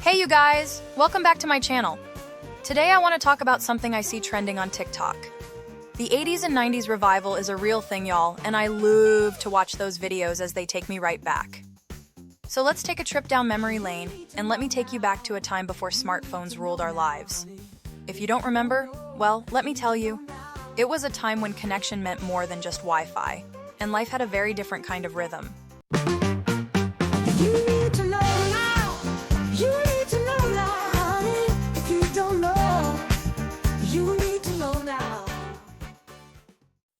Hey you guys! Welcome back to my channel. Today I want to talk about something I see trending on TikTok. The 80s and 90s revival is a real thing, y'all, and I love to watch those videos as they take me right back. So let's take a trip down memory lane, and let me take you back to a time before smartphones ruled our lives. If you don't remember, well, let me tell you. It was a time when connection meant more than just Wi-Fi, and life had a very different kind of rhythm.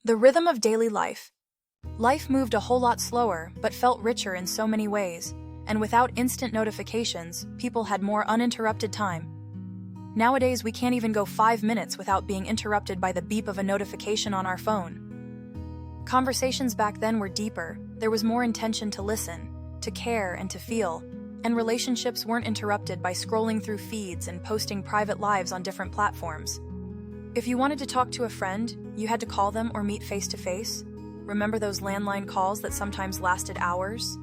The rhythm of daily life. Life moved a whole lot slower, but felt richer in so many ways, and without instant notifications, people had more uninterrupted time. Nowadays, we can't even go 5 minutes without being interrupted by the beep of a notification on our phone. Conversations back then were deeper, there was more intention to listen, to care, and to feel, and relationships weren't interrupted by scrolling through feeds and posting private lives on different platforms. If you wanted to talk to a friend, you had to call them or meet face-to-face. Remember those landline calls that sometimes lasted hours?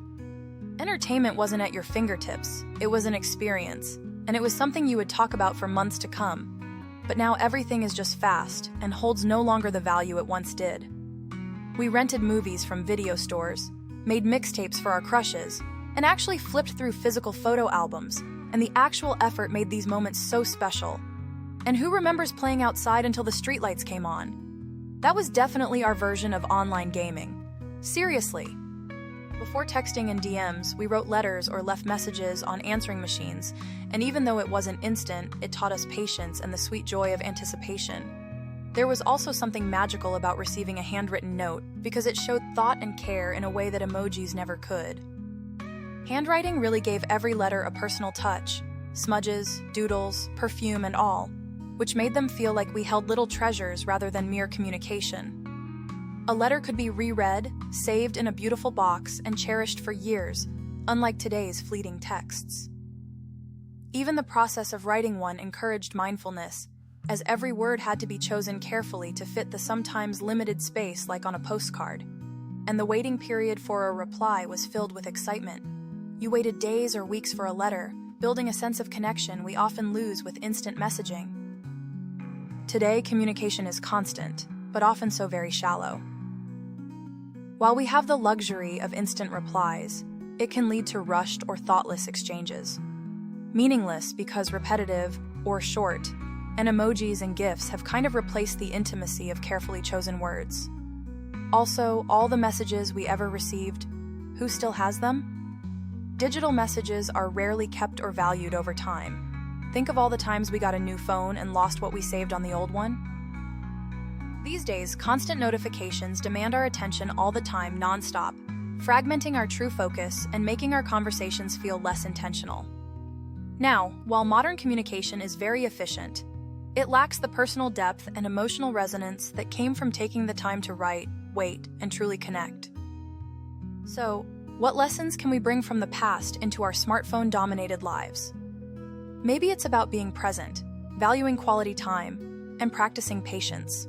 Entertainment wasn't at your fingertips, it was an experience, and it was something you would talk about for months to come. But now everything is just fast and holds no longer the value it once did. We rented movies from video stores, made mixtapes for our crushes, and actually flipped through physical photo albums, and the actual effort made these moments so special. And who remembers playing outside until the streetlights came on? That was definitely our version of online gaming. Seriously. Before texting and DMs, we wrote letters or left messages on answering machines, and even though it wasn't instant, it taught us patience and the sweet joy of anticipation. There was also something magical about receiving a handwritten note, because it showed thought and care in a way that emojis never could. Handwriting really gave every letter a personal touch, smudges, doodles, perfume, and all, which made them feel like we held little treasures rather than mere communication. A letter could be reread, saved in a beautiful box, and cherished for years, unlike today's fleeting texts. Even the process of writing one encouraged mindfulness, as every word had to be chosen carefully to fit the sometimes limited space like on a postcard, and the waiting period for a reply was filled with excitement. You waited days or weeks for a letter, building a sense of connection we often lose with instant messaging. Today, communication is constant, but often so very shallow. While we have the luxury of instant replies, it can lead to rushed or thoughtless exchanges. Meaningless because repetitive or short, and emojis and GIFs have kind of replaced the intimacy of carefully chosen words. Also, all the messages we ever received, who still has them? Digital messages are rarely kept or valued over time. Think of all the times we got a new phone and lost what we saved on the old one. These days, constant notifications demand our attention all the time, non-stop, fragmenting our true focus and making our conversations feel less intentional. Now, while modern communication is very efficient, it lacks the personal depth and emotional resonance that came from taking the time to write, wait, and truly connect. So, what lessons can we bring from the past into our smartphone-dominated lives? Maybe it's about being present, valuing quality time, and practicing patience.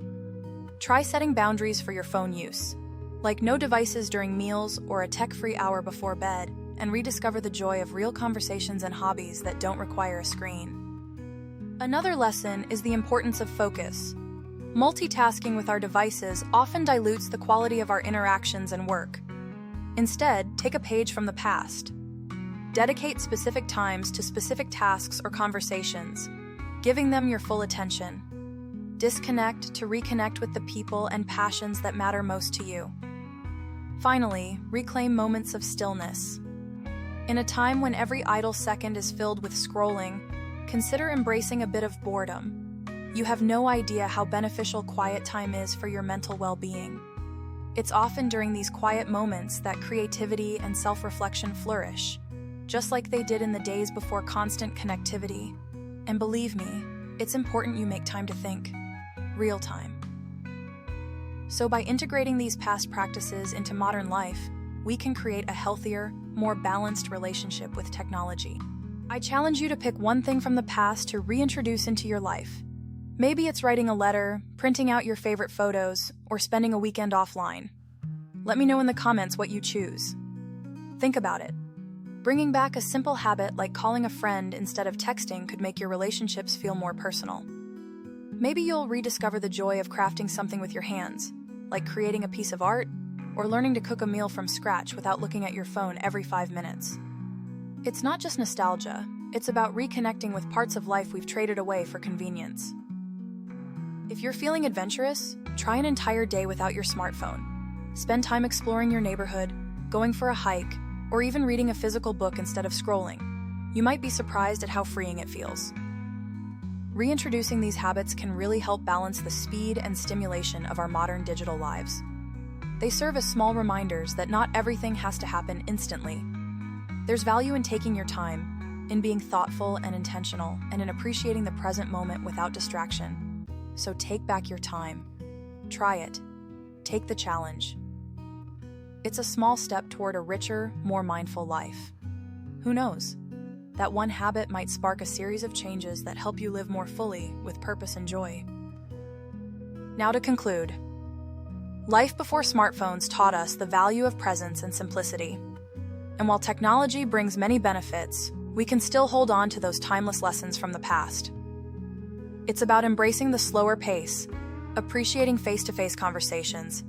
Try setting boundaries for your phone use, like no devices during meals or a tech-free hour before bed, and rediscover the joy of real conversations and hobbies that don't require a screen. Another lesson is the importance of focus. Multitasking with our devices often dilutes the quality of our interactions and work. Instead, take a page from the past. Dedicate specific times to specific tasks or conversations, giving them your full attention. Disconnect to reconnect with the people and passions that matter most to you. Finally, reclaim moments of stillness. In a time when every idle second is filled with scrolling, consider embracing a bit of boredom. You have no idea how beneficial quiet time is for your mental well-being. It's often during these quiet moments that creativity and self-reflection flourish, just like they did in the days before constant connectivity. And believe me, it's important you make time to think. Real time. So by integrating these past practices into modern life, we can create a healthier, more balanced relationship with technology. I challenge you to pick one thing from the past to reintroduce into your life. Maybe it's writing a letter, printing out your favorite photos, or spending a weekend offline. Let me know in the comments what you choose. Think about it. Bringing back a simple habit like calling a friend instead of texting could make your relationships feel more personal. Maybe you'll rediscover the joy of crafting something with your hands, like creating a piece of art or learning to cook a meal from scratch without looking at your phone every 5 minutes. It's not just nostalgia, it's about reconnecting with parts of life we've traded away for convenience. If you're feeling adventurous, try an entire day without your smartphone. Spend time exploring your neighborhood, going for a hike, or even reading a physical book instead of scrolling. You might be surprised at how freeing it feels. Reintroducing these habits can really help balance the speed and stimulation of our modern digital lives. They serve as small reminders that not everything has to happen instantly. There's value in taking your time, in being thoughtful and intentional, and in appreciating the present moment without distraction. So take back your time. Try it. Take the challenge. It's a small step toward a richer, more mindful life. Who knows? That one habit might spark a series of changes that help you live more fully, with purpose and joy. Now to conclude. Life before smartphones taught us the value of presence and simplicity. And while technology brings many benefits, we can still hold on to those timeless lessons from the past. It's about embracing the slower pace, appreciating face-to-face conversations,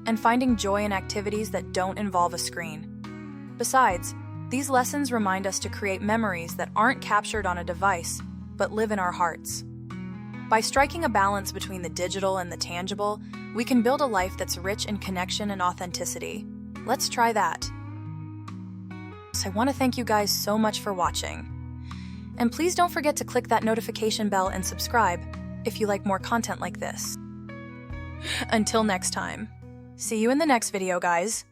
and finding joy in activities that don't involve a screen. Besides, these lessons remind us to create memories that aren't captured on a device, but live in our hearts. By striking a balance between the digital and the tangible, we can build a life that's rich in connection and authenticity. Let's try that. So I want to thank you guys so much for watching. And please don't forget to click that notification bell and subscribe if you like more content like this. Until next time. See you in the next video, guys.